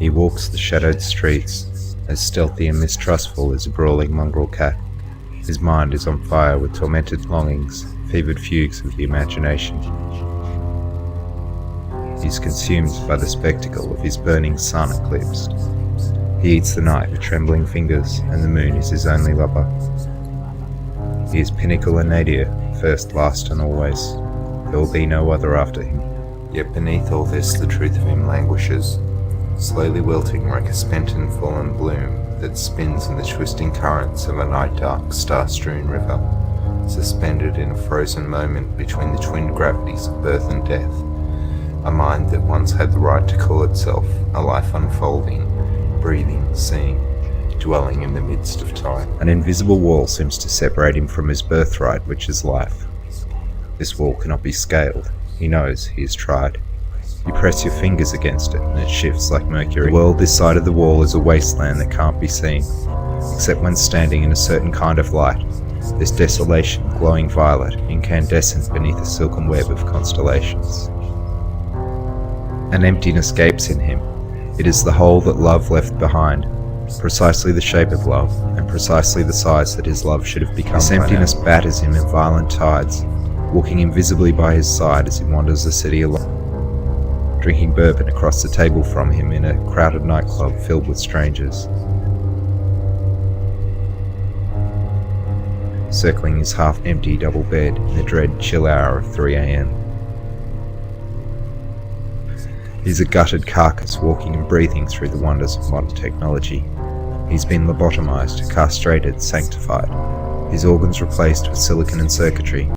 He walks the shadowed streets, as stealthy and mistrustful as a brawling mongrel cat. His mind is on fire with tormented longings, fevered fugues of the imagination. He is consumed by the spectacle of his burning sun eclipsed. He eats the night with trembling fingers, and the moon is his only lover. He is pinnacle and nadir, first, last, and always. There will be no other after him. Yet beneath all this the truth of him languishes, slowly wilting like a spent and fallen bloom that spins in the twisting currents of a night-dark, star-strewn river, suspended in a frozen moment between the twin gravities of birth and death. A mind that once had the right to call itself a life unfolding, breathing, seeing, dwelling in the midst of time. An invisible wall seems to separate him from his birthright, which is life. This wall cannot be scaled. He knows, he has tried. You press your fingers against it, and it shifts like mercury. The world this side of the wall is a wasteland that can't be seen, except when standing in a certain kind of light. This desolation, glowing violet, incandescent beneath a silken web of constellations. An emptiness gapes in him. It is the hole that love left behind, precisely the shape of love, and precisely the size that his love should have become. This emptiness batters him in violent tides, walking invisibly by his side as he wanders the city alone, drinking bourbon across the table from him in a crowded nightclub filled with strangers, circling his half-empty double bed in the dread chill hour of 3 a.m. He's a gutted carcass walking and breathing through the wonders of modern technology. He's been lobotomized, castrated, sanctified, his organs replaced with silicon and circuitry,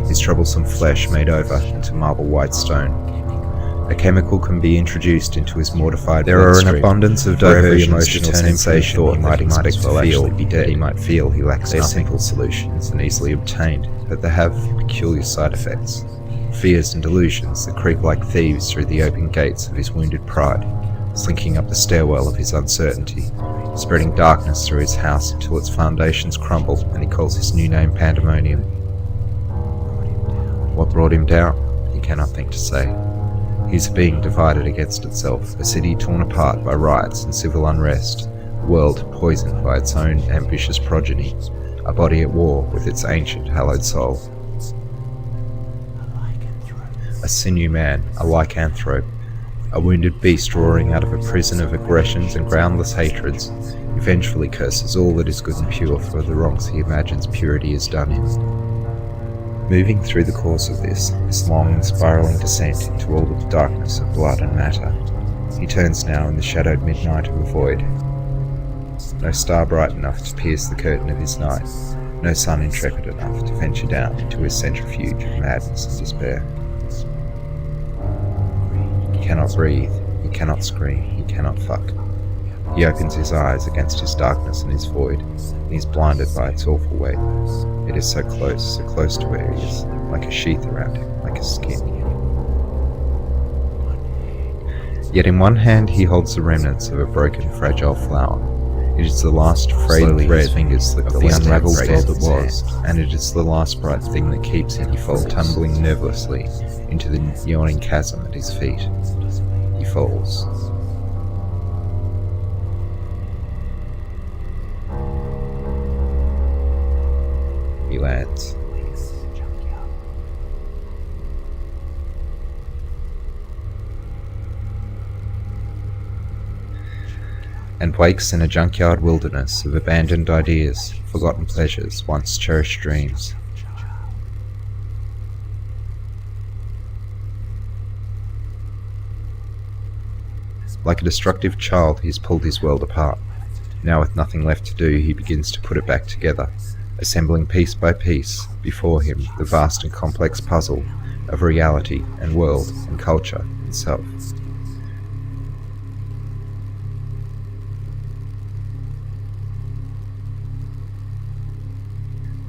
his troublesome flesh made over into marble white stone. A chemical can be introduced into his mortified bloodstream. There are an abundance of diversions, emotional sensation he might expect to feel be dead. He might feel he lacks nothing. They're simple solutions and easily obtained, but they have peculiar side effects. Fears and delusions that creep like thieves through the open gates of his wounded pride, slinking up the stairwell of his uncertainty, spreading darkness through his house until its foundations crumble and he calls his new name Pandemonium. What brought him down? He cannot think to say. He is a being divided against itself, a city torn apart by riots and civil unrest, a world poisoned by its own ambitious progeny, a body at war with its ancient hallowed soul. A sinew man, a lycanthrope, a wounded beast roaring out of a prison of aggressions and groundless hatreds, he vengefully curses all that is good and pure for the wrongs he imagines purity has done him. Moving through the course of this long and spiralling descent into all the darkness of blood and matter, he turns now in the shadowed midnight of a void. No star bright enough to pierce the curtain of his night, no sun intrepid enough to venture down into his centrifuge of madness and despair. He cannot breathe, he cannot scream, he cannot fuck. He opens his eyes against his darkness and his void, and he is blinded by its awful weight. It is so close to where he is, like a sheath around him, like a skin. Yet in one hand he holds the remnants of a broken, fragile flower. It is the last frayed thread fingers slip the unravelled thread that was, and it is the last bright thing that keeps him from tumbling nervelessly into the yawning chasm at his feet. He falls. He lands. And wakes in a junkyard wilderness of abandoned ideas, forgotten pleasures, once cherished dreams. Like a destructive child, he has pulled his world apart. Now with nothing left to do, he begins to put it back together, assembling piece by piece before him the vast and complex puzzle of reality and world and culture itself.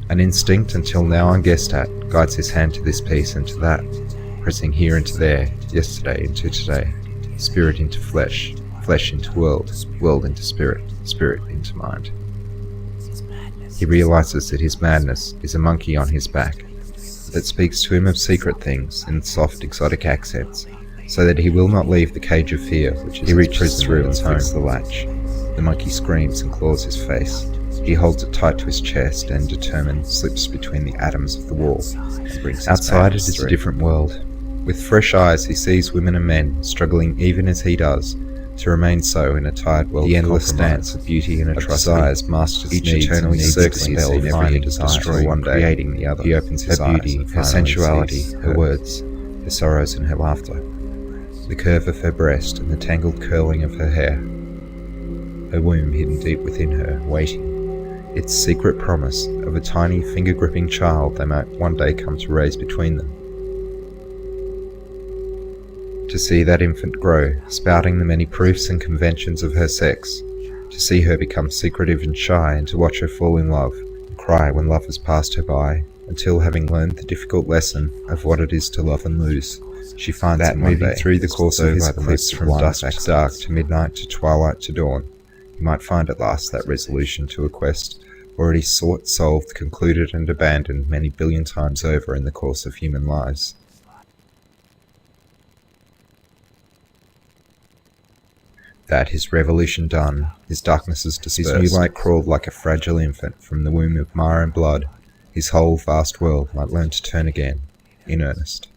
An instinct until now unguessed at guides his hand to this piece and to that, pressing here into there, yesterday into today, spirit into flesh, flesh into world, world into spirit, spirit into mind. He realizes that his madness is a monkey on his back, that speaks to him of secret things in soft exotic accents, so that he will not leave the cage of fear, which is he reaches through and flicks the latch. The monkey screams and claws his face. He holds it tight to his chest and, determined, slips between the atoms of the wall. Outside it is a different world. With fresh eyes he sees women and men struggling even as he does, to remain so in a tired world. The endless dance of beauty and atrocity. Desires masters each eternally circling spell of every destroy one day, creating the other. He opens his eyes, beauty, her sensuality, her words, her sorrows and her laughter, the curve of her breast and the tangled curling of her hair, her womb hidden deep within her, waiting, its secret promise of a tiny finger-gripping child they might one day come to raise between them. To see that infant grow, spouting the many proofs and conventions of her sex, to see her become secretive and shy, and to watch her fall in love, and cry when love has passed her by, until, having learned the difficult lesson of what it is to love and lose, she finds that moving through the course of his eclipse from dusk to dark to midnight to twilight to dawn, he might find at last that resolution to a quest already sought, solved, concluded and abandoned many billion times over in the course of human lives. That, his revolution done, his darknesses dispersed, his new light crawled like a fragile infant from the womb of mire and blood, his whole vast world might learn to turn again, in earnest.